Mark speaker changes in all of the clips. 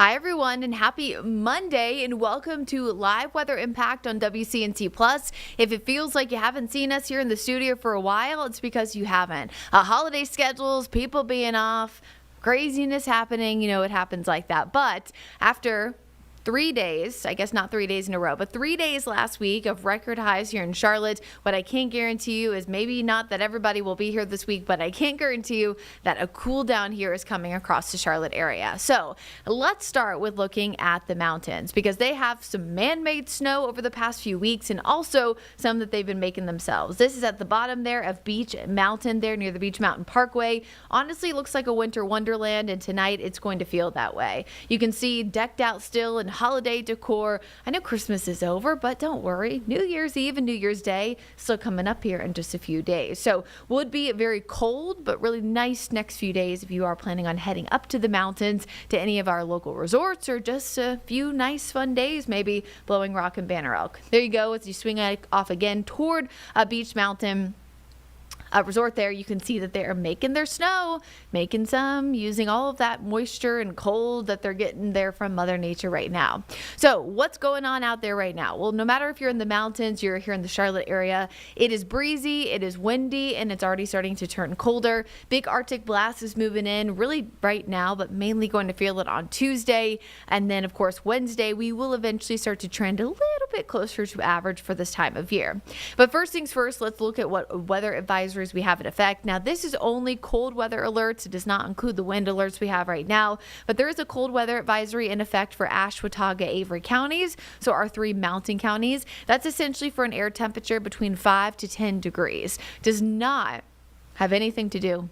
Speaker 1: Hi, everyone, and happy Monday, and welcome to Live Weather Impact on WCNC Plus. If it feels like you haven't seen us here in the studio for a while, it's because you haven't. Holiday schedules, people being off, craziness happening, it happens like that. But after 3 days, I guess not 3 days in a row, but 3 days last week of record highs here in Charlotte. What I can guarantee you is maybe not that everybody will be here this week, but I can guarantee you that a cool down here is coming across the Charlotte area. So let's start with looking at the mountains because they have some man-made snow over the past few weeks and also some that they've been making themselves. This is at the bottom there of Beach Mountain there near the Beach Mountain Parkway. Honestly, it looks like a winter wonderland, and tonight it's going to feel that way. You can see decked out still and holiday decor. I know Christmas is over, but don't worry. New Year's Eve and New Year's Day still coming up here in just a few days. So would be very cold, but really nice next few days if you are planning on heading up to the mountains to any of our local resorts or just a few nice fun days, maybe Blowing Rock and Banner Elk. There you go. As you swing off again toward Beach Mountain resort there, you can see that they're making their snow, making some, using all of that moisture and cold that they're getting there from Mother Nature right now. So what's going on out there right now? Well, no matter if you're in the mountains, you're here in the Charlotte area, it is breezy, it is windy, and it's already starting to turn colder. Big Arctic blast is moving in really right now, but mainly going to feel it on Tuesday. And then, of course, Wednesday, we will eventually start to trend a little bit closer to average for this time of year. But first things first, let's look at what weather advisories we have in effect. Now, this is only cold weather alerts. It does not include the wind alerts we have right now, but there is a cold weather advisory in effect for Ashe, Watauga, Avery counties, so our 3 mountain counties. That's essentially for an air temperature between 5 to 10 degrees. Does not have anything to do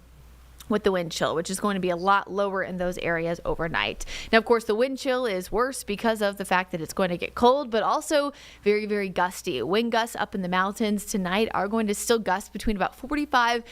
Speaker 1: with the wind chill, which is going to be a lot lower in those areas overnight. Now, of course, the wind chill is worse because of the fact that it's going to get cold, but also very, very gusty. Wind gusts up in the mountains tonight are going to still gust between about 45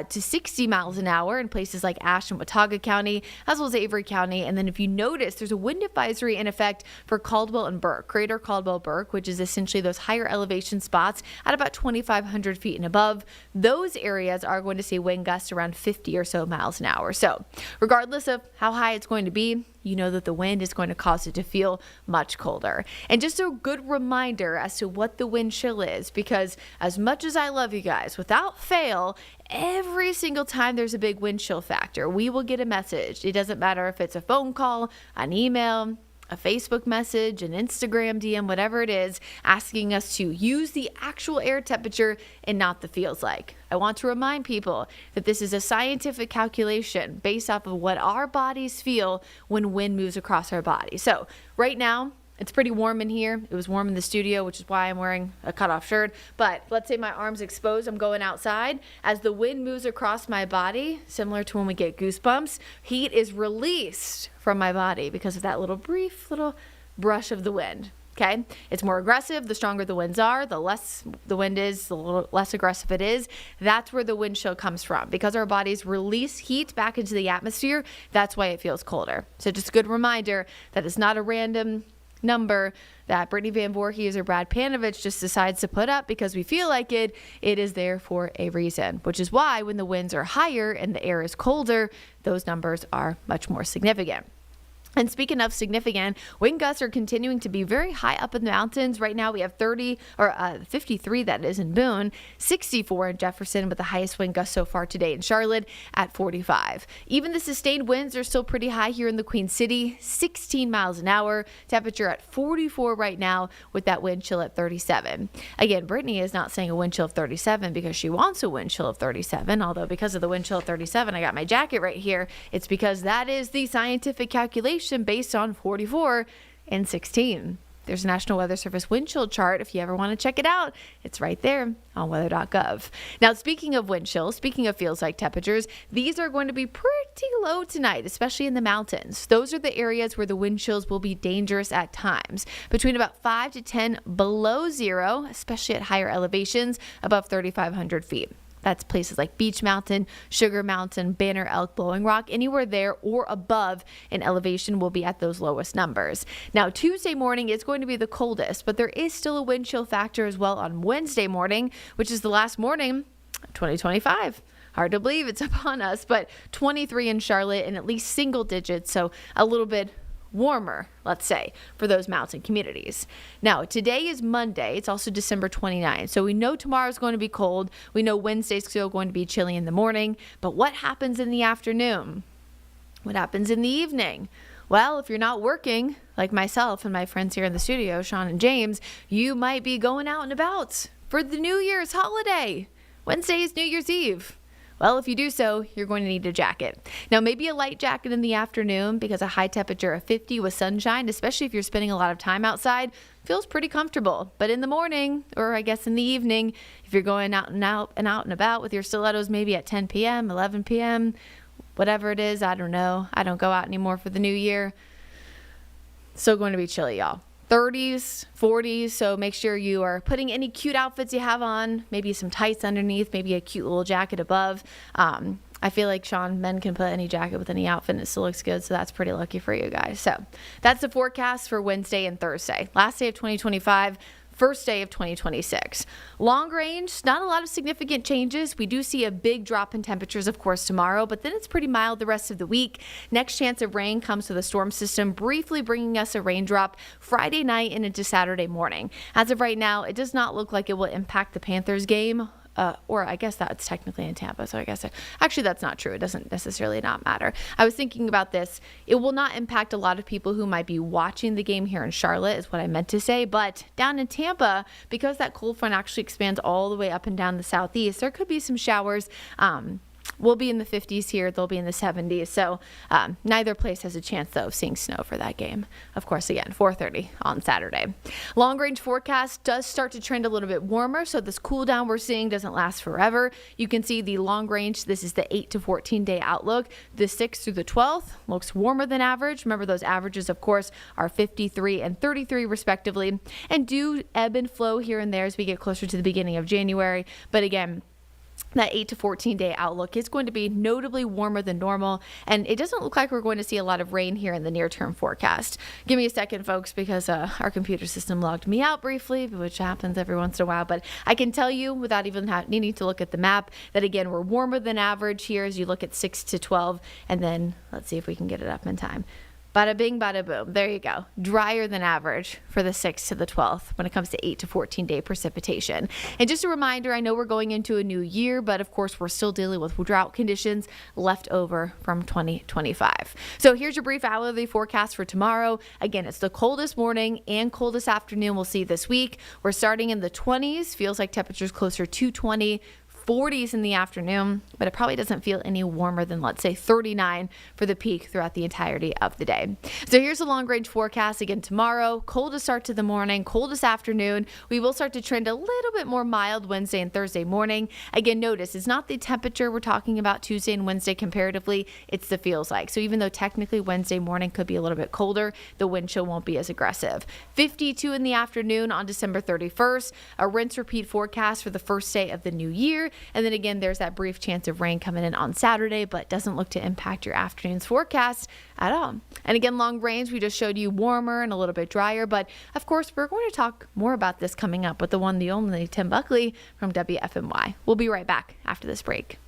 Speaker 1: to 60 miles an hour in places like Ashe and Watauga County, as well as Avery County. And then if you notice, there's a wind advisory in effect for Caldwell and Burke, Greater Caldwell Burke, which is essentially those higher elevation spots at about 2,500 feet and above. Those areas are going to see wind gusts around 50 or so miles an hour. So regardless of how high it's going to be, you know that the wind is going to cause it to feel much colder. And just a good reminder as to what the wind chill is, because as much as I love you guys, without fail, every single time there's a big wind chill factor, we will get a message. It doesn't matter if it's a phone call, an email, a Facebook message, an Instagram DM, whatever it is, asking us to use the actual air temperature and not the feels like. I want to remind people that this is a scientific calculation based off of what our bodies feel when wind moves across our body. So right now, it's pretty warm in here. It was warm in the studio, which is why I'm wearing a cutoff shirt. But let's say my arm's exposed, I'm going outside. As the wind moves across my body, similar to when we get goosebumps, heat is released from my body because of that brief little brush of the wind. Okay, it's more aggressive. The stronger the winds are, the less the wind is, the little less aggressive it is. That's where the wind chill comes from. Because our bodies release heat back into the atmosphere, that's why it feels colder. So just a good reminder that it's not a random number that Brittany Van Voorhees or Brad Panovich just decides to put up because we feel like it. It is there for a reason, which is why when the winds are higher and the air is colder, those numbers are much more significant. And speaking of significant, wind gusts are continuing to be very high up in the mountains. Right now we have 53, that is, in Boone, 64 in Jefferson, with the highest wind gust so far today in Charlotte at 45. Even the sustained winds are still pretty high here in the Queen City, 16 miles an hour, temperature at 44 right now with that wind chill at 37. Again, Brittany is not saying a wind chill of 37 because she wants a wind chill of 37, although because of the wind chill of 37, I got my jacket right here. It's because that is the scientific calculation based on 44 and 16. There's a National Weather Service wind chill chart. If you ever want to check it out, it's right there on weather.gov. Now, speaking of wind chill, speaking of feels like temperatures, these are going to be pretty low tonight, especially in the mountains. Those are the areas where the wind chills will be dangerous at times, between about 5 to 10 below zero, especially at higher elevations above 3,500 feet. That's places like Beach Mountain, Sugar Mountain, Banner Elk, Blowing Rock. Anywhere there or above in elevation will be at those lowest numbers. Now, Tuesday morning is going to be the coldest, but there is still a wind chill factor as well on Wednesday morning, which is the last morning of 2025. Hard to believe it's upon us, but 23 in Charlotte and at least single digits, so a little bit warmer, let's say, for those mountain communities. Now, today is Monday. It's also December 29th. So we know tomorrow's going to be cold. We know Wednesday's still going to be chilly in the morning. But what happens in the afternoon? What happens in the evening? Well, if you're not working, like myself and my friends here in the studio, Sean and James, you might be going out and about for the New Year's holiday. Wednesday is New Year's Eve. Well, if you do so, you're going to need a jacket. Now, maybe a light jacket in the afternoon because a high temperature of 50 with sunshine, especially if you're spending a lot of time outside, feels pretty comfortable. But in the morning, or I guess in the evening, if you're going out and about with your stilettos, maybe at 10 p.m., 11 p.m., whatever it is, I don't know. I don't go out anymore for the new year. Still going to be chilly, y'all. 30s, 40s, so make sure you are putting any cute outfits you have on, maybe some tights underneath, maybe a cute little jacket above. I feel like, Sean, men can put any jacket with any outfit and it still looks good, so that's pretty lucky for you guys. So that's the forecast for Wednesday and Thursday. Last day of 2025. First day of 2026. Long range, not a lot of significant changes. We do see a big drop in temperatures, of course, tomorrow, but then it's pretty mild the rest of the week. Next chance of rain comes to the storm system, briefly bringing us a raindrop Friday night and into Saturday morning. As of right now, it does not look like it will impact the Panthers game. Or I guess that's technically in Tampa, so I guess actually that's not true. It doesn't necessarily not matter. I was thinking about this. It will not impact a lot of people who might be watching the game here in Charlotte is what I meant to say, but down in Tampa, because that cold front actually expands all the way up and down the southeast, there could be some showers. We'll be in the 50s here. They'll be in the 70s. So neither place has a chance, though, of seeing snow for that game. Of course, again, 4:30 on Saturday. Long-range forecast does start to trend a little bit warmer, so this cool down we're seeing doesn't last forever. You can see the long range. This is the 8 to 14-day outlook. The 6th through the 12th looks warmer than average. Remember, those averages, of course, are 53 and 33 respectively, and do ebb and flow here and there as we get closer to the beginning of January. But again, that 8 to 14-day outlook is going to be notably warmer than normal, and it doesn't look like we're going to see a lot of rain here in the near-term forecast. Give me a second, folks, because our computer system logged me out briefly, which happens every once in a while, but I can tell you without even needing to look at the map that, again, we're warmer than average here as you look at 6 to 12, and then let's see if we can get it up in time. Bada bing, bada boom. There you go. Drier than average for the 6th to the 12th when it comes to 8 to 14-day precipitation. And just a reminder, I know we're going into a new year, but of course we're still dealing with drought conditions left over from 2025. So here's your brief hourly forecast for tomorrow. Again, it's the coldest morning and coldest afternoon we'll see this week. We're starting in the 20s. Feels like temperatures closer to 20. 40s in the afternoon, but it probably doesn't feel any warmer than, let's say, 39 for the peak throughout the entirety of the day. So here's a long range forecast. Again, tomorrow, coldest start to the morning, coldest afternoon. We will start to trend a little bit more mild Wednesday and Thursday morning. Again, notice it's not the temperature we're talking about Tuesday and Wednesday comparatively, it's the feels like. So even though technically Wednesday morning could be a little bit colder, the wind chill won't be as aggressive. 52 in the afternoon on December 31st, a rinse repeat forecast for the first day of the new year. And then again, there's that brief chance of rain coming in on Saturday, but doesn't look to impact your afternoon's forecast at all. And again, long range, we just showed you warmer and a little bit drier, but of course, we're going to talk more about this coming up with the one, the only Tim Buckley from WFMY. We'll be right back after this break.